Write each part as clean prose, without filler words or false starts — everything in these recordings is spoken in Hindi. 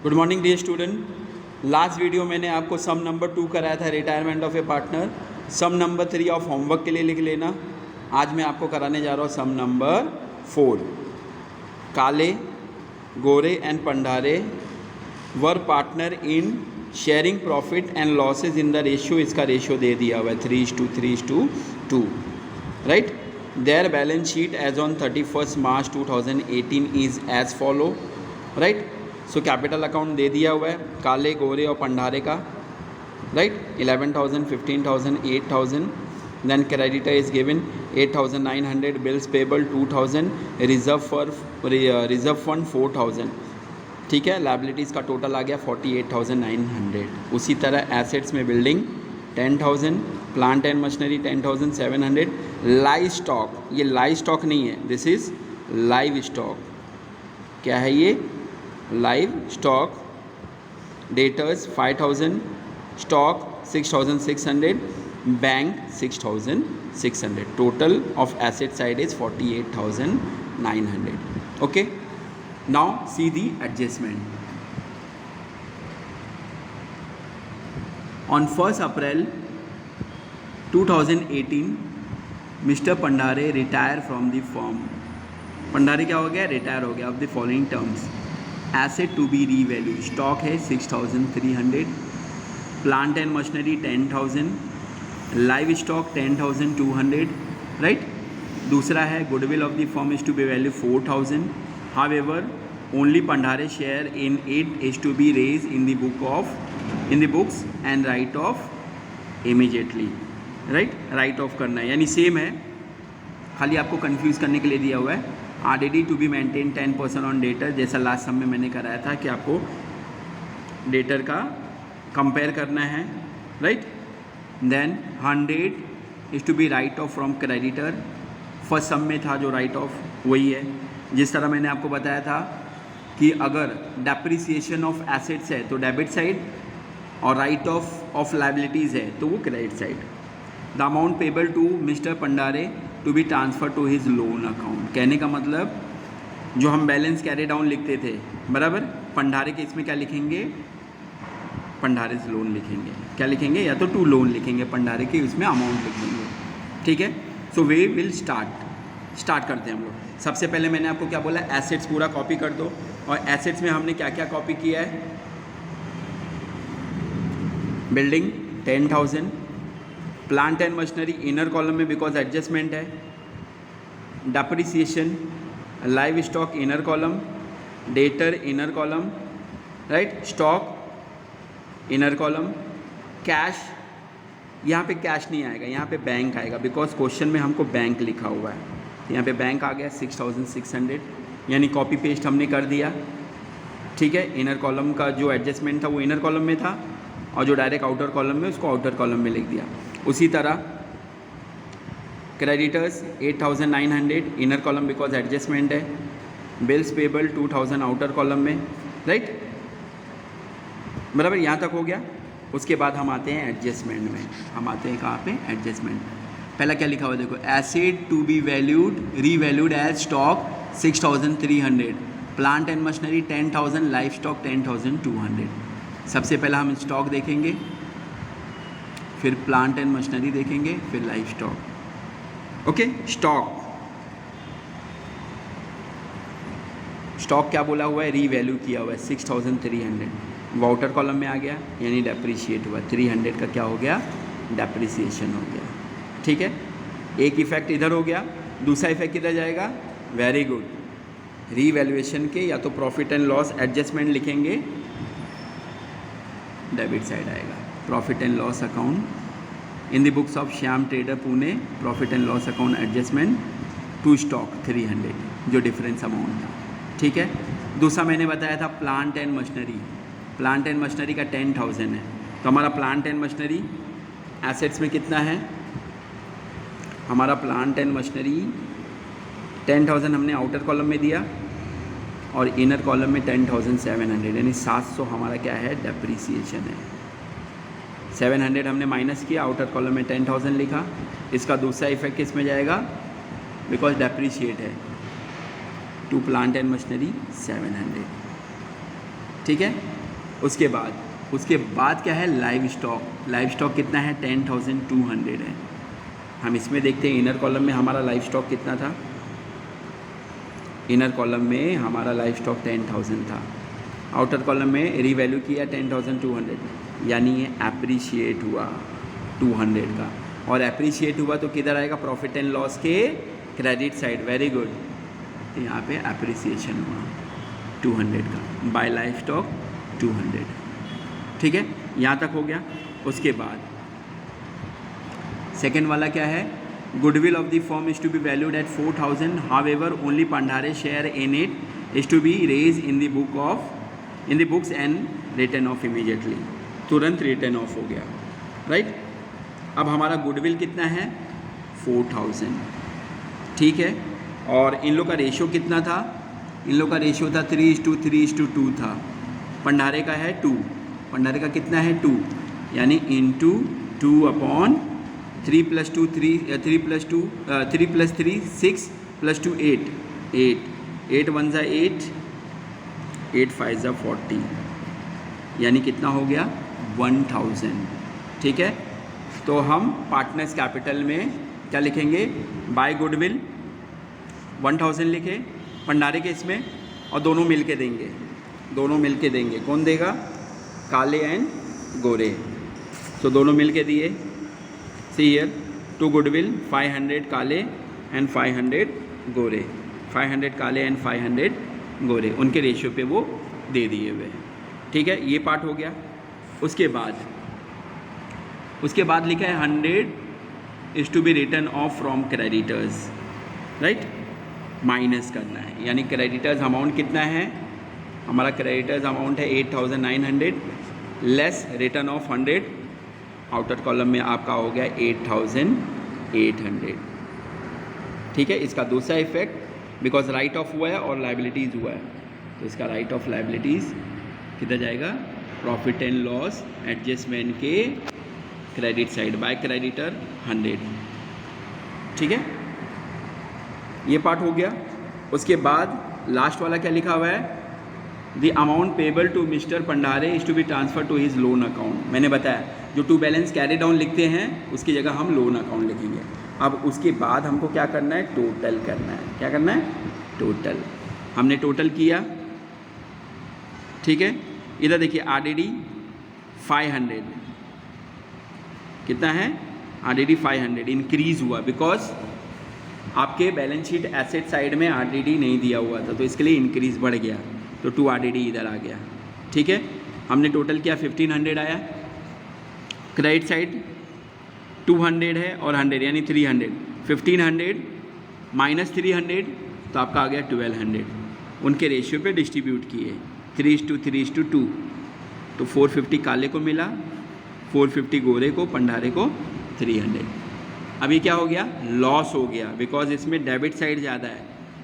Good morning dear student. Last video मैंने आपको सम नंबर 2 कराया था retirement of a partner. Sum number 3 of homework के लिए लिख लेना। आज मैं आपको कराने जा रहा हूँ सम number 4। Kale, Gore and Pandare were partner in sharing profit and losses in the ratio. इसका रेशियो दे दिया हुआ है 3:3:2, right. Their balance sheet as on 31 March 2018 is as follow, right. So capital account दे दिया हुआ है काले, गोरे और पंडारे का, right. 11,000, 15,000, 8,000। Then creditor is given 8,900, bills payable 2,000, reserve fund 4,000, ठीक है। लायबिलिटीज़ का टोटल आ गया 48,900। उसी तरह एसेट्स में building 10,000, plant and machinery 10,700, livestock, ये लाइव स्टॉक नहीं है, दिस इज़ लाइव स्टॉक। क्या है ये? Livestock. Debtors 5,000, stock 6,600, bank 6,600। Total of asset side is 48,900। Okay, now see the adjustment. On 1 April 2018 mister Pandare retire from the firm. Pandare क्या हो गया? रिटायर हो गया। Of the following terms: asset to be revalue, stock है 6,300, plant and machinery 10,000, livestock 10,200, right. दूसरा है goodwill of the firm is to be value 4,000। However only Pandare share in it is to be raise in the books and write off immediately, right. Write off करना है, यानी सेम है, खाली आपको कंफ्यूज करने के लिए दिया हुआ है। RDD to be maintain 10% on debtor, जैसा लास्ट सम में मैंने कराया था कि आपको डेटर का कंपेयर करना है, right. Then 100 is to be write off from creditor. First sum में था जो राइट ऑफ वही है। जिस तरह मैंने आपको बताया था कि अगर डेप्रिसिएशन ऑफ एसेट्स है तो डेबिट साइड, और राइट ऑफ लायबिलिटीज़ है तो वो credit side. The amount payable to mister Pandare to be transfer to his loan account. कहने का मतलब जो हम बैलेंस कैरी डाउन लिखते थे, बराबर, पंडारे के इसमें क्या लिखेंगे? पंडारे से लोन लिखेंगे। क्या लिखेंगे? या तो टू लोन लिखेंगे, पंडारे के इसमें अमाउंट लिखेंगे, ठीक है। सो वे विल स्टार्ट करते हैं हम लोग। सबसे पहले मैंने आपको क्या बोला? एसेट्स पूरा कॉपी कर दो। और एसेट्स में हमने क्या क्या कॉपी किया है? Building 10,000, plant and machinery inner column में बिकॉज एडजस्टमेंट है, depreciation, live stock inner column, debtor inner column, right, stock inner column, cash, यहाँ पे कैश नहीं आएगा, यहाँ पे बैंक आएगा बिकॉज क्वेश्चन में हमको बैंक लिखा हुआ है। यहाँ पे बैंक आ गया 6,600, यानी कॉपी पेस्ट हमने कर दिया, ठीक है। इनर कॉलम का जो एडजस्टमेंट था वो इनर कॉलम में था, और जो डायरेक्ट आउटर कॉलम में उसको आउटर कॉलम में लिख दिया। उसी तरह creditors 8,900 inner column because adjustment है, बिल्स पेबल 2,000 आउटर कॉलम में, राइट, बराबर। यहाँ तक हो गया। उसके बाद हम आते हैं एडजस्टमेंट में। हम आते हैं कहाँ पे? एडजस्टमेंट। पहला क्या लिखा हुआ है? देखो, asset to be revalued as stock 6,300, plant and machinery 10,000, life stock 10,200। सबसे पहला हम स्टॉक देखेंगे, फिर प्लांट एंड मशीनरी देखेंगे, फिर लाइफ स्टॉक। ओके, स्टॉक क्या बोला हुआ है? रीवैल्यू किया हुआ है 6,300, वो आउटर कॉलम में आ गया, यानी डेप्रिशिएट हुआ। 300 का क्या हो गया? डेप्रिसिएशन हो गया, ठीक है। एक इफेक्ट इधर हो गया, दूसरा इफेक्ट किधर जाएगा? Very good. रीवैल्यूएशन के या तो प्रॉफिट एंड लॉस एडजस्टमेंट लिखेंगे, डेबिट साइड आएगा। Profit and loss account in the books of Shyam trader Pune, profit and loss account adjustment to stock 300, जो डिफरेंस अमाउंट था, ठीक है। दूसरा मैंने बताया था plant and machinery. Plant and machinery का 10,000 है, तो हमारा प्लांट एंड मशीनरी एसेट्स में कितना है? हमारा प्लांट एंड मशीनरी 10,000 हमने आउटर कॉलम में दिया, और इनर कॉलम में 10,700, यानी 700 हमारा क्या है? डेप्रिसिएशन है। 700 हमने माइनस किया, आउटर कॉलम में 10,000 लिखा। इसका दूसरा इफेक्ट किस में जाएगा? बिकॉज डेप्रिशिएट है, टू प्लांट एंड मशीनरी 700, ठीक है। उसके बाद क्या है, लाइव स्टॉक कितना है, 10,200 है। हम इसमें देखते हैं इनर कॉलम में हमारा लाइव स्टॉक कितना था। इनर कॉलम में हमारा लाइव स्टॉक 10,000 था, आउटर कॉलम में रीवैल्यू किया 10,200, यानी ये एप्रिशिएट हुआ 200 का, और एप्रिशिएट हुआ तो किधर आएगा, प्रॉफिट एंड लॉस के क्रेडिट साइड। वेरी गुड, तो यहाँ पे एप्रिसिएशन हुआ 200 का, बाय लाइव स्टॉक 200। ठीक है, यहाँ तक हो गया। उसके बाद सेकेंड वाला क्या है, goodwill of the firm is to be valued at 4,000, however only Pandare share in it is to be raise in the books and written off immediately, तुरंत रिटर्न ऑफ हो गया, राइट। अब हमारा गुडविल कितना है, 4,000, ठीक है। और इन लोग का रेशियो कितना था, इन लोग का रेशियो था 3:3:2 था। पंडारे का है 2, पंडारे का कितना है 2, यानी इंटू 2/3 + 2 3 + 3 6 + 2 8 8 1 = 8 8 5 = 40, यानी कितना हो गया 1000। ठीक है, तो हम पार्टनर्स कैपिटल में क्या लिखेंगे, बाय गुडविल 1000 लिखे भंडारे के इसमें, और दोनों मिल के देंगे। कौन देगा, काले एंड गोरे, तो दोनों मिल के दिए। सी हियर, टू गुडविल 500 काले एंड 500 गोरे, 500 काले एंड 500 गोरे, उनके रेशियो पे वो दे दिए हुए। ठीक है, ये पार्ट हो गया। उसके बाद लिखा है 100 is to be written off from creditors, right, minus करना है, यानी क्रेडिटर्स अमाउंट कितना है, हमारा क्रेडिटर्स अमाउंट है 8,900 less return of 100, outer column में आपका हो गया 8,800। ठीक है, इसका दूसरा इफेक्ट, बिकॉज राइट ऑफ हुआ है और लाइबिलिटीज़ हुआ है, तो इसका राइट ऑफ लाइबिलिटीज़ किधर जाएगा, प्रॉफिट एंड लॉस एडजस्टमेंट के क्रेडिट साइड, बाय क्रेडिटर 100। ठीक है, ये पार्ट हो गया। उसके बाद लास्ट वाला क्या लिखा हुआ है, the amount payable to mister Pandare is to be transfer to his loan account. मैंने बताया जो टू बैलेंस कैरी डाउन लिखते हैं उसकी जगह हम लोन अकाउंट लिखेंगे। अब उसके बाद हमको क्या करना है, टोटल करना है। क्या करना है, टोटल। हमने टोटल किया, ठीक है। इधर देखिए आरडीडी 500 कितना है, आरडीडी 500 इंक्रीज़ हुआ, बिकॉज आपके बैलेंस शीट एसेट साइड में आरडीडी नहीं दिया हुआ था, तो इसके लिए इंक्रीज़ बढ़ गया, तो 2 आरडीडी इधर आ गया। ठीक है, हमने टोटल किया 1500 आया, क्रेडिट साइड 200 है और 100 यानी 300, 1500 माइनस 300 तो आपका आ गया 1200। उनके रेशियो पे डिस्ट्रीब्यूट किए 3:3:2, तो 450 काले को मिला, 450 गोरे को, पंडारे को 300। अभी क्या हो गया, लॉस हो गया, बिकॉज इसमें डेबिट साइड ज़्यादा है।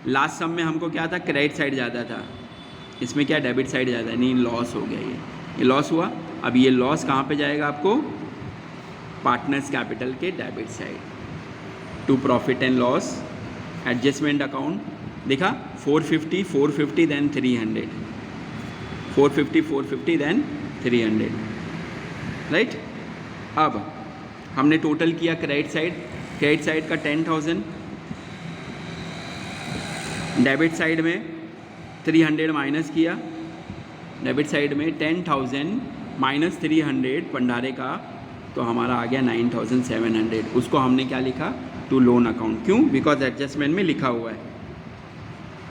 लास्ट सम में हमको क्या था, क्रेडिट साइड ज़्यादा था, इसमें क्या डेबिट साइड ज़्यादा है, नहीं लॉस हो गया, ये लॉस हुआ। अब ये लॉस कहाँ पे जाएगा आपको, पार्टनर्स कैपिटल के debit side, to profit and loss adjustment account. देखा 450 450 देन 300, 450 450 देन 300, राइट। अब हमने टोटल किया क्रेडिट साइड का 10,000, डेबिट साइड में 300 माइनस किया, डेबिट साइड में 10,000 माइनस 300 भंडारे का, तो हमारा आ गया 9,700। उसको हमने क्या लिखा, टू लोन अकाउंट। क्यों, बिकॉज एडजस्टमेंट में लिखा हुआ है,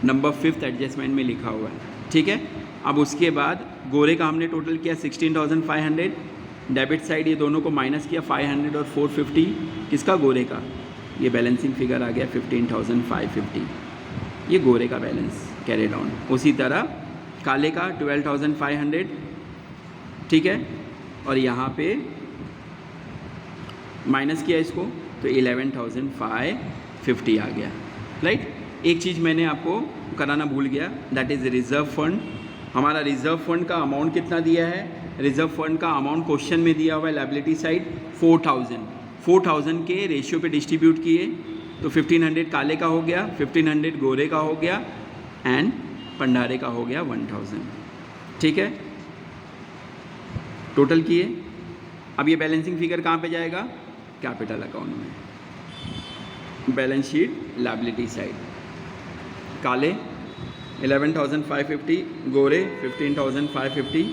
नंबर 5th एडजस्टमेंट में लिखा हुआ है। ठीक है, अब उसके बाद गोरे का हमने टोटल किया 16,500, डेबिट साइड ये दोनों को माइनस किया 500 और 450, किसका, गोरे का। ये बैलेंसिंग फिगर आ गया 15,550, ये गोरे का बैलेंस कैरी डाउन। उसी तरह काले का 12,500, ठीक है, और यहाँ पे माइनस किया इसको, तो 11,550 आ गया, राइट। एक चीज़ मैंने आपको कराना भूल गया, दैट इज़ रिज़र्व फंड। हमारा रिज़र्व फंड का अमाउंट कितना दिया है, रिज़र्व फंड का अमाउंट क्वेश्चन में दिया हुआ है, लायबिलिटी साइड 4,000 के रेशियो पे डिस्ट्रीब्यूट किए, तो 1500 काले का हो गया, 1500 गोरे का हो गया, एंड भंडारे का हो गया 1000। ठीक है, टोटल किए। अब ये बैलेंसिंग फिगर कहाँ पे जाएगा? कैपिटल अकाउंट में, बैलेंस शीट लायबिलिटी साइड। काले 11,550, गोरे 15,550।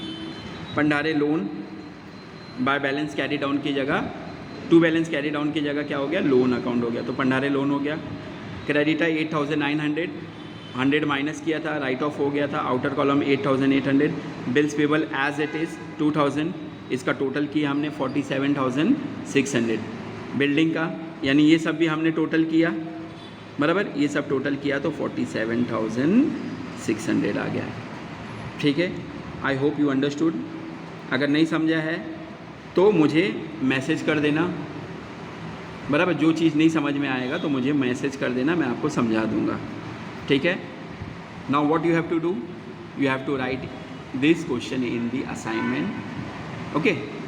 भंडारे loan by balance carry down की जगह, टू बैलेंस कैरी डाउन की जगह क्या हो गया? लोन अकाउंट हो गया, तो भंडारे लोन हो गया। क्रेडिट है 8,900, 100 माइनस किया था, राइट ऑफ हो गया था, outer column 8,800। Bills payable as it is 2,000, इसका टोटल किया हमने 47,600। बिल्डिंग का यानी ये सब भी हमने टोटल किया, बराबर, ये सब टोटल किया तो 47,600 आ गया। ठीक है, आई होप यू अंडरस्टूड। अगर नहीं समझा है तो मुझे मैसेज कर देना, बराबर, जो चीज़ नहीं समझ में आएगा तो मुझे मैसेज कर देना, मैं आपको समझा दूंगा। ठीक है, now what you have to do, you have to write this question in the assignment. Okay.